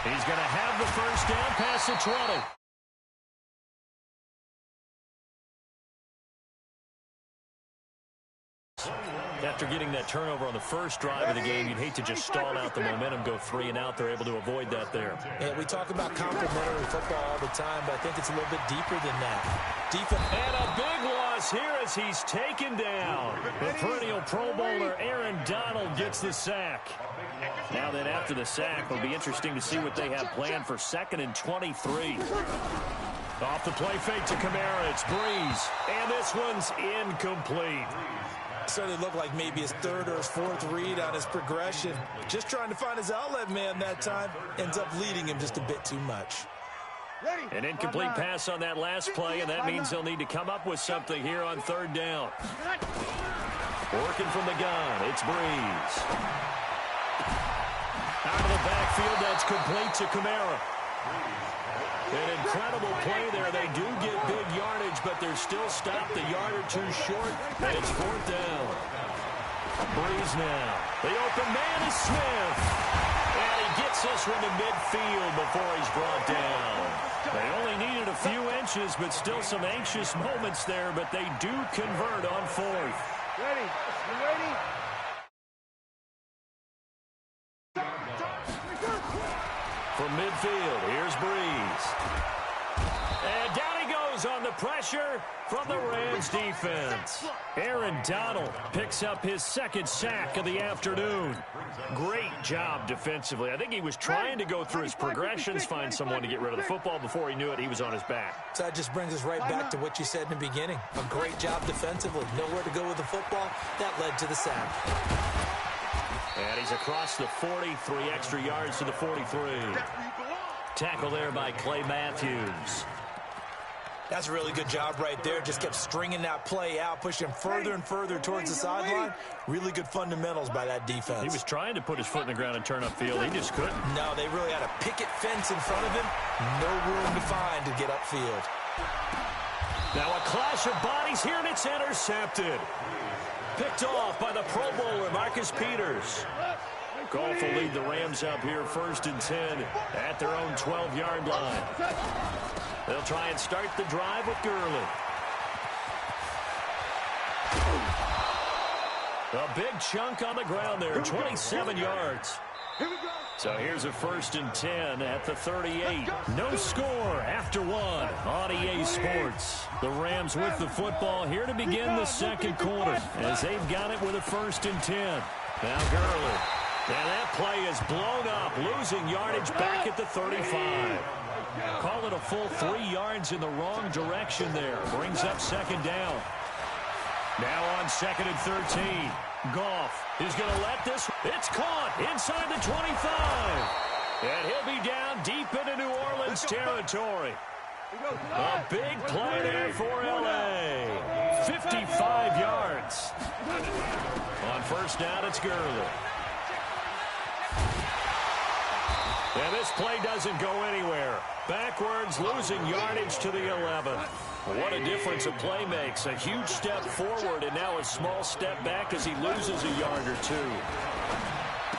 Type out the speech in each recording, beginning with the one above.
He's going to have the first down past the 20. After getting that turnover on the first drive of the game, you'd hate to just stall out the momentum, go 3 and out. They're able to avoid that there. Yeah, we talk about complementary football all the time, but I think it's a little bit deeper than that. And a big loss here as he's taken down. The perennial Pro Bowler Aaron Donald gets the sack. Now then, after the sack, it'll be interesting to see what they have planned for 2nd and 23. Off the play fake to Kamara, it's Breeze. And this one's incomplete. Certainly looked like maybe his 3rd or his 4th read on his progression. Just trying to find his outlet man that time. Ends up leading him just a bit too much. An incomplete pass on that last play, and that means they'll need to come up with something here on 3rd down. Working from the gun, it's Breeze. Out of the backfield, that's complete to Kamara. An incredible play there. They do get big yardage, but they're still stopped a yard or two short, and it's 4th down. Breeze now. The open man is Smith. And he gets this one to midfield before he's brought down. They only needed a few inches, but still some anxious moments there, but they do convert on 4th. Ready? You ready? From midfield, here's Breeze. And down he goes on the pressure from the Rams defense. Aaron Donald picks up his 2nd sack of the afternoon. Great job defensively. I think he was trying to go through his progressions, find someone to get rid of the football. Before he knew it, he was on his back. So that just brings us right back to what you said in the beginning. A great job defensively. Nowhere to go with the football. That led to the sack. And he's across the 40, 3 extra yards to the 43. Tackle there by Clay Matthews. That's a really good job right there. Just kept stringing that play out, pushing him further and further towards the sideline. Really good fundamentals by that defense. He was trying to put his foot in the ground and turn upfield. He just couldn't. No, they really had a picket fence in front of him. No room to find to get upfield. Now a clash of bodies here, and it's intercepted. Picked off by the Pro Bowler, Marcus Peters. Goff will lead the Rams up here 1st and 10 at their own 12-yard line. They'll try and start the drive with Gurley. A big chunk on the ground there, 27 yards. So here's a 1st and 10 at the 38. No score after 1 on EA Sports. The Rams with the football here to begin the 2nd quarter as they've got it with a 1st and 10. Now Gurley. And that play is blown up, losing yardage back at the 35. Call it a full 3 yards in the wrong direction there. Brings up 2nd down. Now on 2nd and 13. Goff is going to let this. It's caught inside the 25. And he'll be down deep into New Orleans territory. A big play there for L.A. 55 yards. On 1st down, it's Gurley. And this play doesn't go anywhere. Backwards, losing yardage to the 11. What a difference a play makes. A huge step forward and now a small step back as he loses a yard or 2.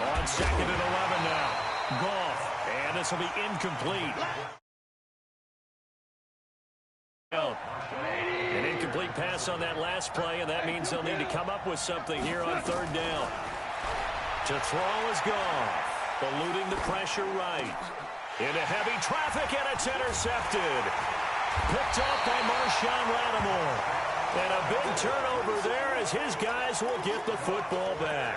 On 2nd and 11 now. Goff. And this will be incomplete. An incomplete pass on that last play, and that means they'll need to come up with something here on 3rd down. To throw is Goff. Eluding the pressure right. Into heavy traffic, and it's intercepted. Picked up by Marshawn Lattimore. And a big turnover there as his guys will get the football back.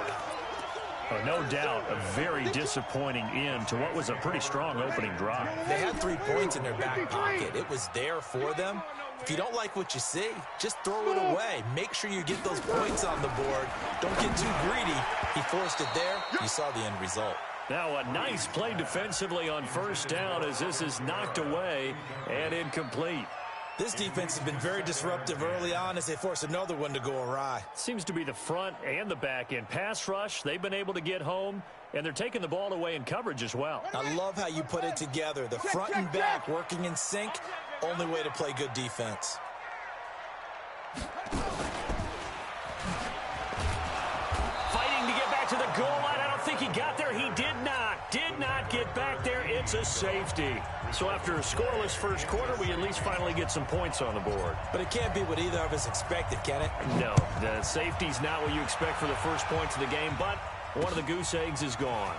Oh, no doubt a very disappointing end to what was a pretty strong opening drive. They had 3 points in their back pocket. It was there for them. If you don't like what you see, just throw it away. Make sure you get those points on the board. Don't get too greedy. He forced it there. You saw the end result. Now a nice play defensively on 1st down as this is knocked away and incomplete. This defense has been very disruptive early on as they force another one to go awry. Seems to be the front and the back end. Pass rush, they've been able to get home, and they're taking the ball away in coverage as well. I love how you put it together. The front and back working in sync, only way to play good defense. Fighting to get back to the goal line. I don't think he got there. He did not get back there in It's a safety. So after a scoreless first quarter, we at least finally get some points on the board. But it can't be what either of us expected, can it? No, the safety's not what you expect for the first points of the game, but one of the goose eggs is gone.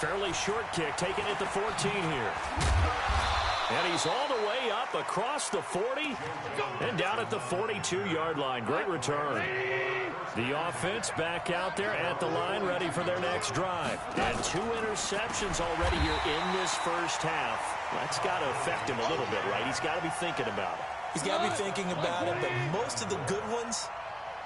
Fairly short kick, taken at the 14 here. And he's all the way up across the 40 and down at the 42-yard line. Great return. The offense back out there at the line, ready for their next drive. And 2 interceptions already here in this first half. That's got to affect him a little bit, right? He's got to be thinking about it. He's got to be thinking about it, but most of the good ones,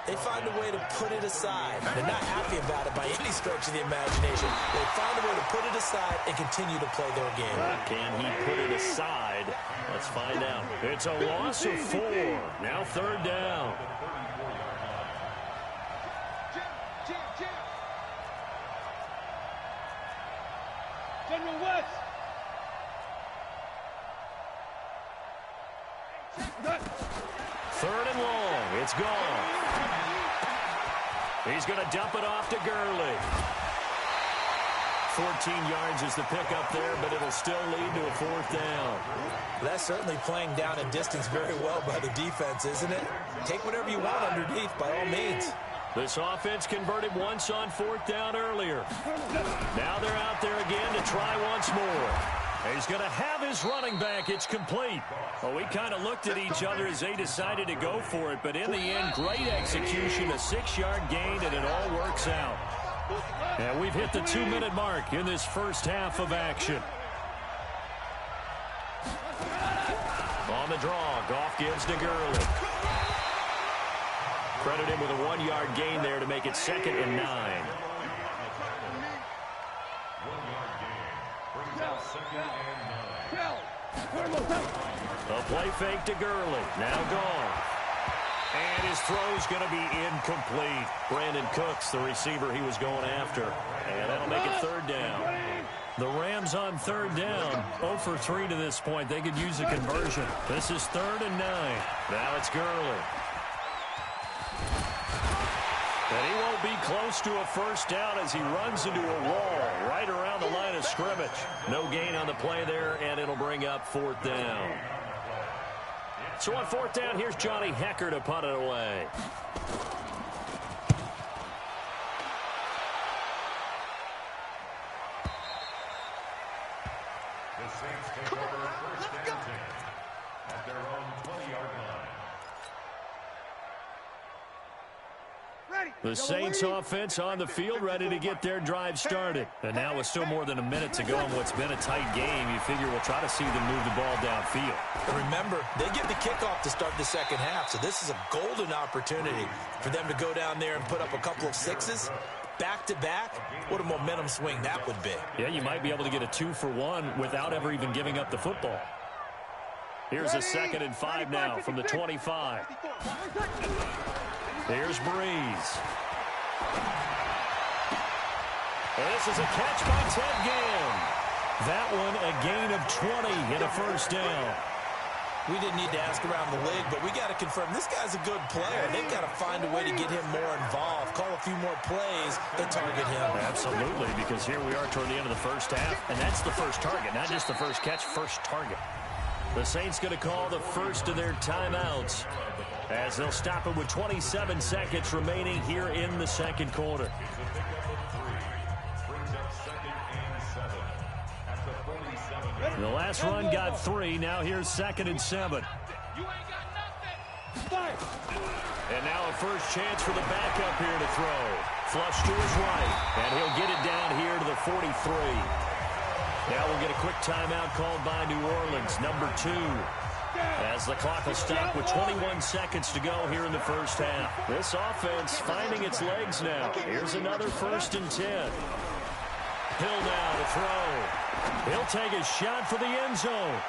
they find a way to put it aside. They're not happy about it by any stretch of the imagination. They find a way to put it aside and continue to play their game. Can he put it aside? Let's find out. It's a loss of 4. Now 3rd down. General West. 3rd and long. It's gone. He's going to dump it off to Gurley. 14 yards is the pickup there, but it'll still lead to a 4th down. That's certainly playing down in distance very well by the defense, isn't it? Take whatever you want underneath by all means. This offense converted once on 4th down earlier. Now they're out there again to try once more. He's going to have his running back. It's complete. Well, we kind of looked at each other as they decided to go for it, but in the end, great execution, a 6-yard gain, and it all works out. And we've hit the 2-minute mark in this first half of action. On the draw, Goff gives to Gurley. Credit him with a 1-yard gain there to make it 2nd and 9. A play fake to Gurley. Now Goff. And his throw's going to be incomplete. Brandon Cooks, the receiver he was going after. And that'll make it 3rd down. The Rams on 3rd down. 0 for 3 to this point. They could use a conversion. This is 3rd and 9. Now it's Gurley. And he won't be close to a first down as he runs into a wall right around the line of scrimmage. No gain on the play there, and it'll bring up 4th down. So on 4th down, here's Johnny Hecker to punt it away. The Saints take over 1st and 10 at their own 20-yard line. The Saints offense on the field ready to get their drive started. And now with still more than a minute to go in what's been a tight game, you figure we'll try to see them move the ball downfield. Remember, they get the kickoff to start the second half, so this is a golden opportunity for them to go down there and put up a couple of 6s. Back-to-back, what a momentum swing that would be. Yeah, you might be able to get a 2-for-1 without ever even giving up the football. Here's a 2nd and 5 now from the 25. Here's Breeze. And this is a catch by Ted Ginn. That one a gain of 20 and a first down. We didn't need to ask around the league, but we got to confirm this guy's a good player. They've got to find a way to get him more involved, call a few more plays that target him. Absolutely, because here we are toward the end of the first half, and that's the first target, not just the first catch, first target. The Saints going to call the first of their timeouts as they'll stop it with 27 seconds remaining here in the second quarter. The last run got 3. Now here's 2nd and 7. And now a first chance for the backup here to throw. Flush to his right, and he'll get it down here to the 43. Now we'll get a quick timeout called by New Orleans, number 2. As the clock will stop with 21 seconds to go here in the first half. This offense finding its legs now. Here's another 1st and 10. Hill now to throw. He'll take a shot for the end zone.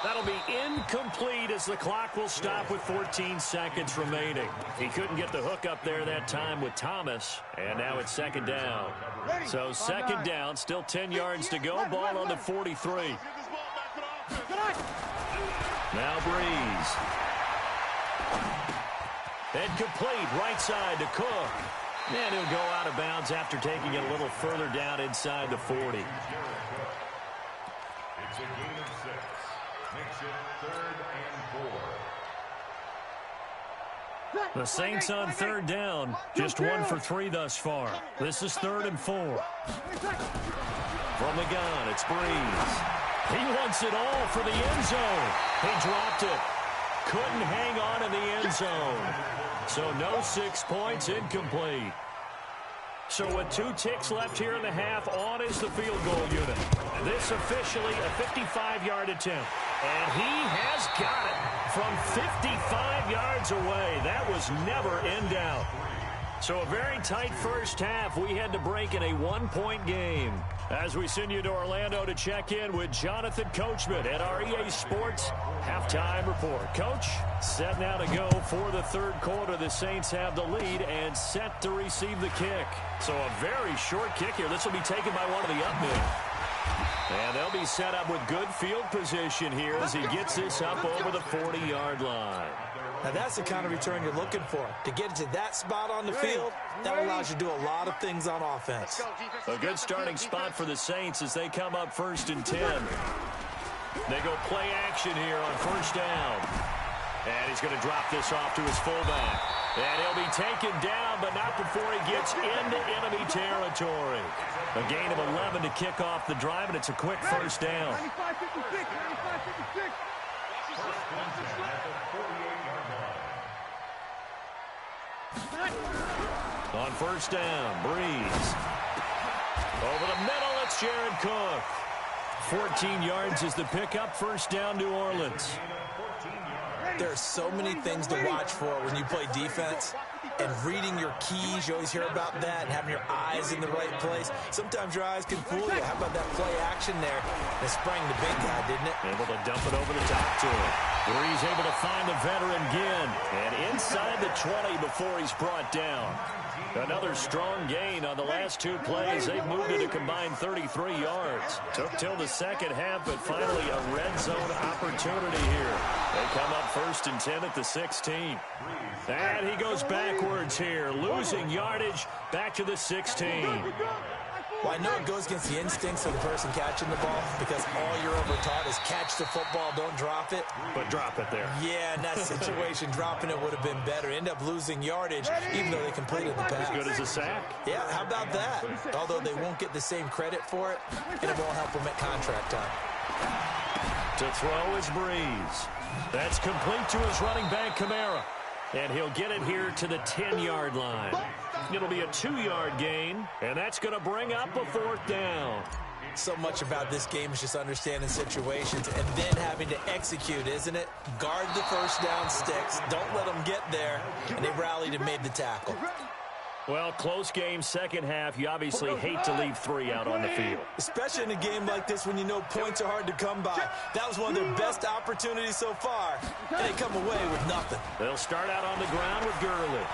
That'll be incomplete as the clock will stop with 14 seconds remaining. He couldn't get the hook up there that time with Thomas, and now it's 2nd down. So 2nd down, still 10 yards to go. Ball on the 43. Now Breeze. And complete right side to Cook. And he'll go out of bounds after taking it a little further down inside the 40. makes it 3rd and 4. The Saints on 3rd down. Just 1 for 3 thus far. This is 3rd and 4. From the gun, it's Breeze. He wants it all for the end zone. He dropped it. Couldn't hang on in the end zone. So no 6 points, incomplete. So with 2 ticks left here in the half, on is the field goal unit. This officially a 55-yard attempt. And he has got it from 55 yards away. That was never in doubt. So a very tight first half. We had to break in a 1-point game. As we send you to Orlando to check in with Jonathan Coachman at our EA Sports Halftime Report. Coach, set now to go for the 3rd quarter. The Saints have the lead and set to receive the kick. So a very short kick here. This will be taken by one of the up men. And they'll be set up with good field position here as he gets this up over the 40-yard line. Now that's the kind of return you're looking for. To get to that spot on the field, that allows you to do a lot of things on offense. A good starting spot for the Saints as they come up 1st and 10. They go play action here on 1st down. And he's going to drop this off to his fullback. And he'll be taken down, but not before he gets into enemy territory. A gain of 11 to kick off the drive, and it's a quick 1st down. 95-56, 95-56. On 1st down, Breeze. Over the middle, it's Jared Cook. 14 yards is the pickup. 1st down, New Orleans. There are so many things to watch for when you play defense. And reading your keys, you always hear about that, and having your eyes in the right place. Sometimes your eyes can fool you. How about that play action there? It sprang the big guy, didn't it? Able to dump it over the top to him. Breeze able to find the veteran Ginn. And inside the 20 before he's brought down. Another strong gain on the last 2 plays. They've moved it a combined 33 yards. Took till the second half, but finally a red zone opportunity here. They come up 1st and 10 at the 16. And he goes backwards here, losing yardage back to the 16. Well, I know it goes against the instincts of the person catching the ball because all you're ever taught is catch the football, don't drop it. But drop it there. Yeah, in that situation, dropping it would have been better. End up losing yardage, even though they completed the pass. As good as a sack. Yeah, how about that? Although they won't get the same credit for it, and it won't help them at contract time. To throw is Breeze. That's complete to his running back, Kamara. And he'll get it here to the 10-yard line. It'll be a 2-yard gain, and that's going to bring up a 4th down. So much about this game is just understanding situations and then having to execute, isn't it? Guard the 1st down sticks. Don't let them get there. And they rallied and made the tackle. Well, close game, second half. You obviously hate to leave 3 out on the field. Especially in a game like this when you know points are hard to come by. That was one of their best opportunities so far, and they come away with nothing. They'll start out on the ground with Gurley.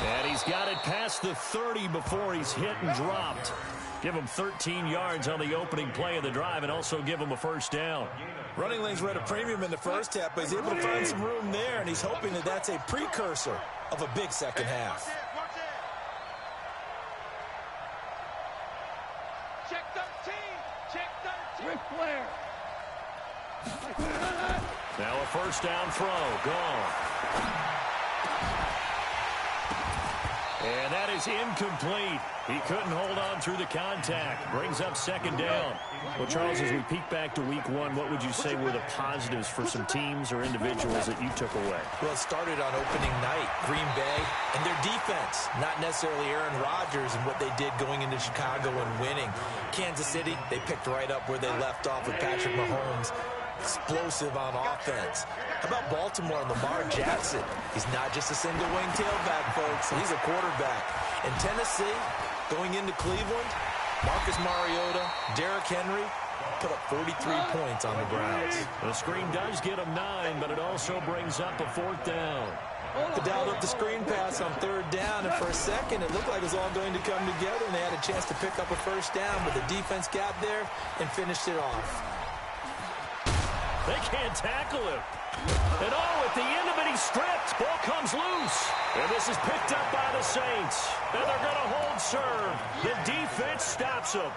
And he's got it past the 30 before he's hit and dropped. Give him 13 yards on the opening play of the drive and also give him a 1st down. Running lanes were at a premium in the first half, but he's able to find some room there, and he's hoping that that's a precursor of a big second half. Check 13. Check 13. With Flair. Now a 1st down throw. Gone. And that is incomplete. He couldn't hold on through the contact. Brings up 2nd down. Well, Charles, as we peek back to week 1, what would you say were the positives for some teams or individuals that you took away? Well, it started on opening night, Green Bay, and their defense. Not necessarily Aaron Rodgers and what they did going into Chicago and winning. Kansas City, they picked right up where they left off with Patrick Mahomes. Explosive on offense. How about Baltimore and Lamar Jackson? He's not just a single-wing tailback, folks. He's a quarterback. In Tennessee, going into Cleveland, Marcus Mariota, Derrick Henry put up 43 points on the Browns. The screen does get him 9, but it also brings up a 4th down. They dialed up the screen pass on 3rd down, and for a second, it looked like it was all going to come together, and they had a chance to pick up a 1st down, but the defense got there and finished it off. They can't tackle him. And at the end of it, he's stripped. Ball comes loose. And this is picked up by the Saints. And they're going to hold serve. The defense stops him.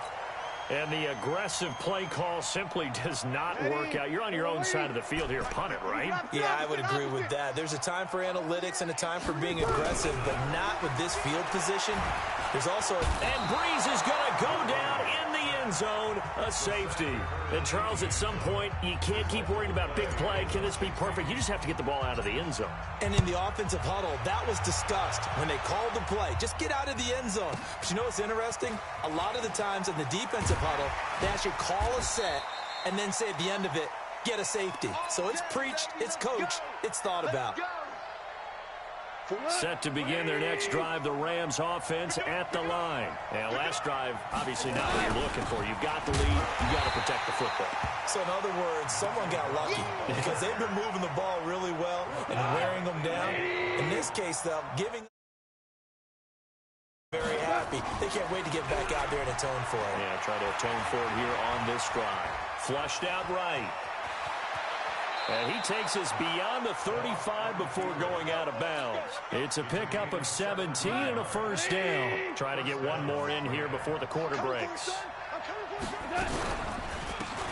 And the aggressive play call simply does not work out. You're on your own side of the field here. Punt it, right? Yeah, I would agree with that. There's a time for analytics and a time for being aggressive, but not with this field position. There's also And Breeze is going to go down in the end zone, a safety. And, Charles, at some point, you can't keep worrying about big play. Can this be perfect? You just have to get the ball out of the end zone. And in the offensive huddle, that was discussed when they called the play. Just get out of the end zone. But you know what's interesting? A lot of the times in the defensive huddle, they actually call a set and then say at the end of it, get a safety. So it's preached, it's coached, it's thought about. Set to begin their next drive, the Rams offense at the line. And last drive, obviously not what you're looking for. You've got the lead. You've got to protect the football. So in other words, someone got lucky because they've been moving the ball really well and wearing them down. In this case, though, giving very happy. They can't wait to get back out there and atone for it. Yeah, try to atone for it here on this drive. Flushed out right. And he takes us beyond the 35 before going out of bounds. It's a pickup of 17 and a first down. Try to get one more in here before the quarter breaks.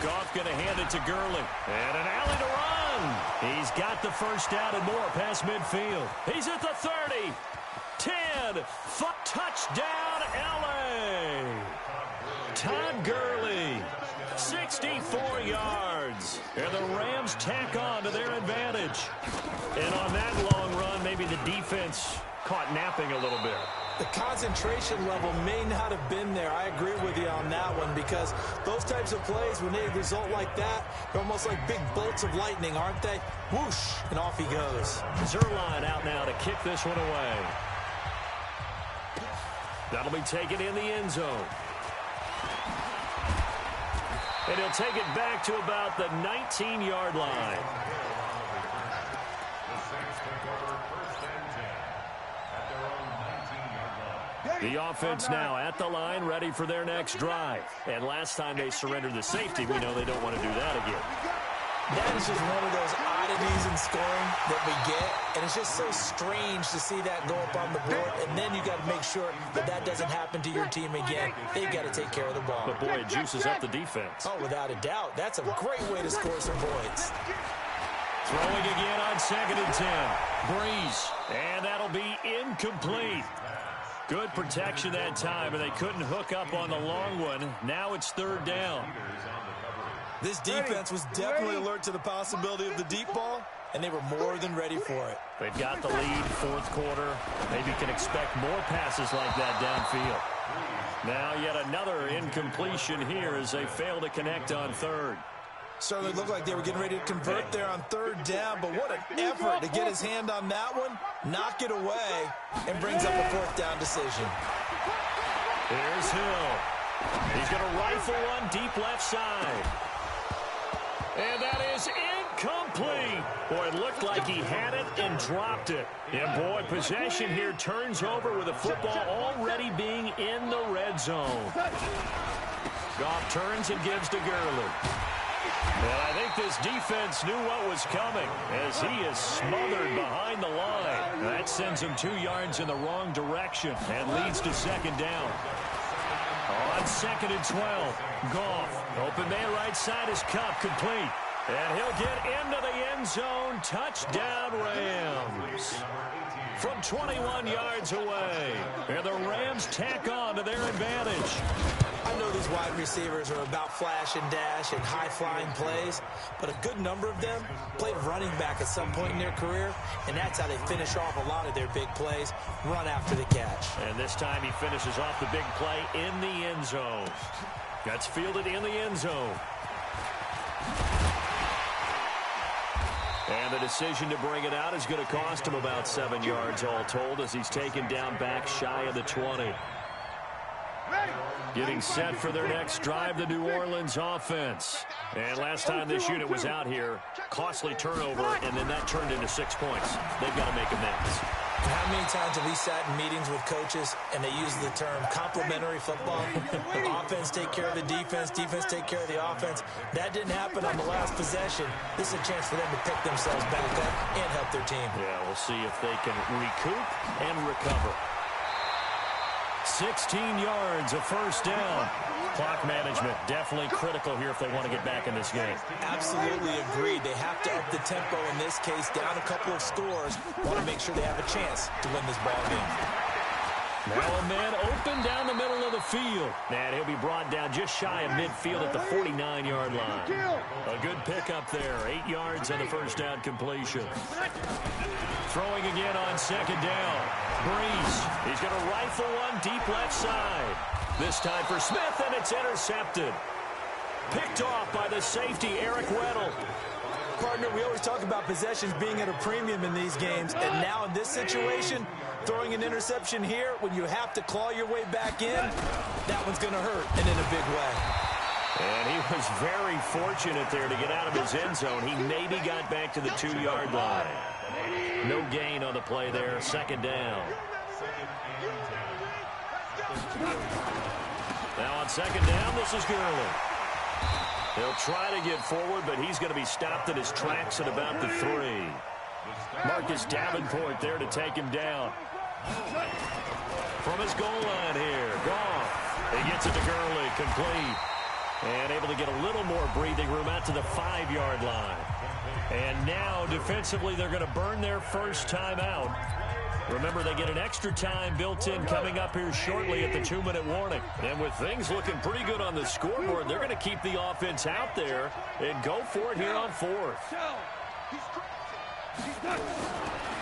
Goff going to hand it to Gurley. And an alley to run. He's got the first down and more past midfield. He's at the 30. 10. Touchdown, L.A. Todd Gurley. 64 yards. And the Rams tack on to their advantage. And on that long run, maybe the defense caught napping a little bit. The concentration level may not have been there. I agree with you on that one because those types of plays, when they result like that, they're almost like big bolts of lightning, aren't they? Whoosh, and off he goes. Zerline out now to kick this one away. That'll be taken in the end zone. And he'll take it back to about the 19-yard line. The offense now at the line, ready for their next drive. And last time they surrendered the safety, we know they don't want to do that again. That is just one of those oddities in scoring that we get. And it's just so strange to see that go up on the board. And then you got to make sure that that doesn't happen to your team again. They've got to take care of the ball. But, boy, it juices up the defense. Oh, without a doubt. That's a great way to score some points. Throwing again on 2nd and 10. Breeze. And that'll be incomplete. Good protection that time, and they couldn't hook up on the long one. Now it's 3rd down. This defense was definitely alert to the possibility of the deep ball, and they were more than ready for it. They've got the lead, 4th quarter. Maybe can expect more passes like that downfield. Now yet another incompletion here as they fail to connect on 3rd. Certainly looked like they were getting ready to convert there on 3rd down, but what an effort to get his hand on that one, knock it away, and brings up a 4th down decision. Here's Hill. He's going to rifle one deep left side. And that is incomplete. Boy, it looked like he had it and dropped it. And, boy, possession here turns over with the football already being in the red zone. Goff turns and gives to Gurley. And I think this defense knew what was coming as he is smothered behind the line. That sends him 2 yards in the wrong direction and leads to 2nd down. On 2nd and 12, Goff. Open man right side is Cup, complete. And he'll get into the end zone. Touchdown, Rams. From 21 yards away. And the Rams tack on to their advantage. I know these wide receivers are about flash and dash and high-flying plays, but a good number of them played running back at some point in their career, and that's how they finish off a lot of their big plays, run after the catch. And this time he finishes off the big play in the end zone. That's fielded in the end zone. And the decision to bring it out is going to cost him about 7 yards all told as he's taken down back shy of the 20. Getting set for their next drive, the New Orleans offense. And last time this unit was out here, costly turnover, and then that turned into 6 points. They've got to make amends. And how many times have we sat in meetings with coaches and they use the term complementary football? Offense take care of the defense, defense take care of the offense. That didn't happen on the last possession. This is a chance for them to pick themselves back up and help their team. Yeah, we'll see if they can recoup and recover. 16 yards, a first down. Clock management definitely critical here if they want to get back in this game. Absolutely agreed. They have to up the tempo in this case, down a couple of scores. Want to make sure they have a chance to win this ball game. Now a man open down the middle of the field. And he'll be brought down just shy of midfield at the 49-yard line. A good pickup there. 8 yards on the first down completion. Throwing again on second down. Breeze. He's going to rifle one deep left side. This time for Smith, and it's intercepted. Picked off by the safety, Eric Weddle. Partner, we always talk about possessions being at a premium in these games, and now in this situation, throwing an interception here when you have to claw your way back in, that one's going to hurt, and in a big way. And he was very fortunate there to get out of his end zone. He maybe got back to the 2-yard line. No gain on the play there, second down. Now on second down, this is Gurley. He'll try to get forward, but he's going to be stopped in his tracks at about the 3. Marcus Davenport there to take him down. From his goal line here, Goff. He gets it to Gurley, complete. And able to get a little more breathing room out to the 5-yard line. And now, defensively, they're going to burn their first timeout. Remember, they get an extra time built in coming up here shortly at the 2-minute warning. And with things looking pretty good on the scoreboard, they're going to keep the offense out there and go for it here on 4th.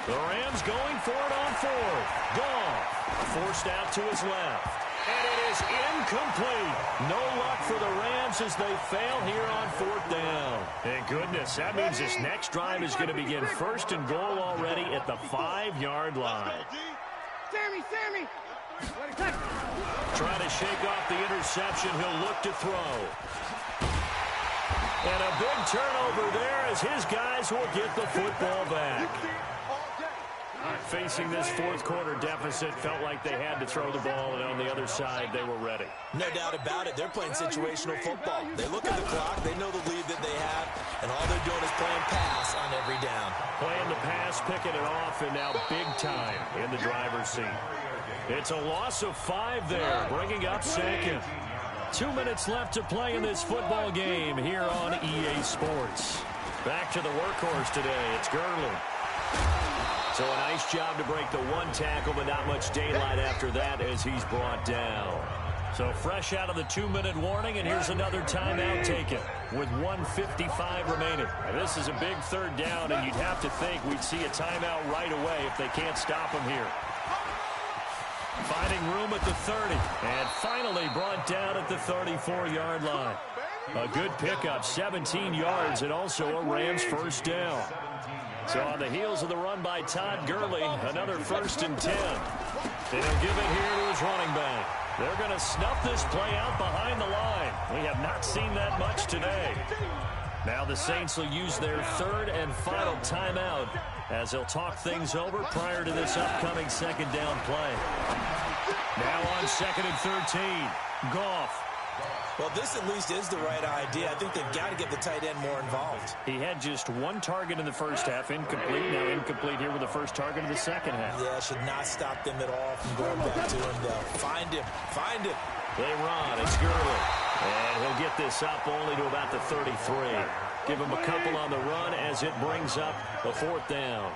The Rams going for it on 4th. Goff forced out to his left. And it is incomplete. No luck for the Rams as they fail here on 4th down. And goodness, that means this next drive is going to begin first and goal already at the 5-yard line. Sammy! Trying to shake off the interception. He'll look to throw. And a big turnover there as his guys will get the football back. Facing this fourth-quarter deficit, felt like they had to throw the ball, and on the other side, they were ready. No doubt about it. They're playing situational football. They look at the clock. They know the lead that they have, and all they're doing is playing pass on every down. Playing the pass, picking it off, and now big time in the driver's seat. It's a loss of 5 there, bringing up second. 2 minutes left to play in this football game here on EA Sports. Back to the workhorse today. It's Gurley. So a nice job to break the 1 tackle, but not much daylight after that as he's brought down. So fresh out of the 2-minute warning, and here's another timeout taken with 1:55 remaining. And this is a big 3rd down, and you'd have to think we'd see a timeout right away if they can't stop him here. Finding room at the 30, and finally brought down at the 34-yard line. A good pickup, 17 yards, and also a Rams first down. So on the heels of the run by Todd Gurley, another 1st and 10. And he'll give it here to his running back. They're going to snuff this play out behind the line. We have not seen that much today. Now the Saints will use their 3rd and final timeout as they'll talk things over prior to this upcoming 2nd down play. Now on 2nd and 13, Goff. Well, this at least is the right idea. I think they've got to get the tight end more involved. He had just 1 target in the first half, incomplete. Now incomplete here with the first target of the second half. Yeah, should not stop them at all from going back to him, though. Find him. They run. It's Gurley. And he'll get this up only to about the 33. Give him a couple on the run as it brings up a 4th down.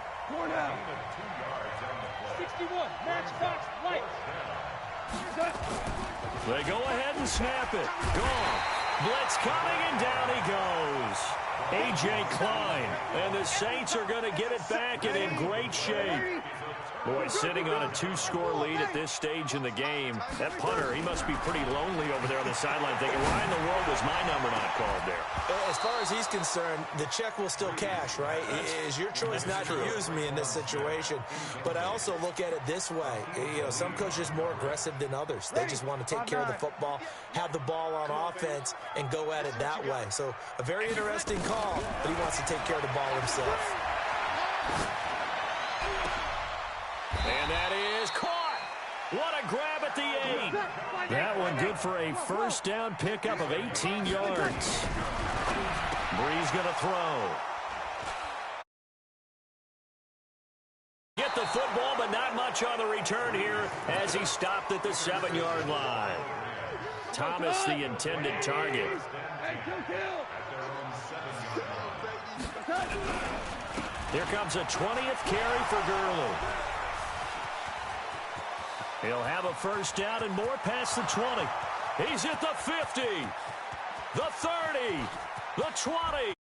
61, matchbox, light. They go ahead and snap it. Gone. Blitz coming, and down he goes. A.J. Klein. And the Saints are going to get it back and in great shape. Boy, sitting on a 2-score lead at this stage in the game, that punter, he must be pretty lonely over there on the sideline thinking, why in the world was my number not called there? As far as he's concerned, the check will still cash, right? It is your choice not to use me in this situation. But I also look at it this way. You know, some coaches are more aggressive than others. They just want to take care of the football, have the ball on offense, and go at it that way. So a very interesting call, but he wants to take care of the ball himself. And that is caught. What a grab at the 8. That one good for a first down pickup of 18 yards. Breeze going to throw. Get the football, but not much on the return here as he stopped at the 7-yard line. Thomas the intended target. Here comes a 20th carry for Gurley. He'll have a first down and more past the 20. He's at the 50, the 30, the 20.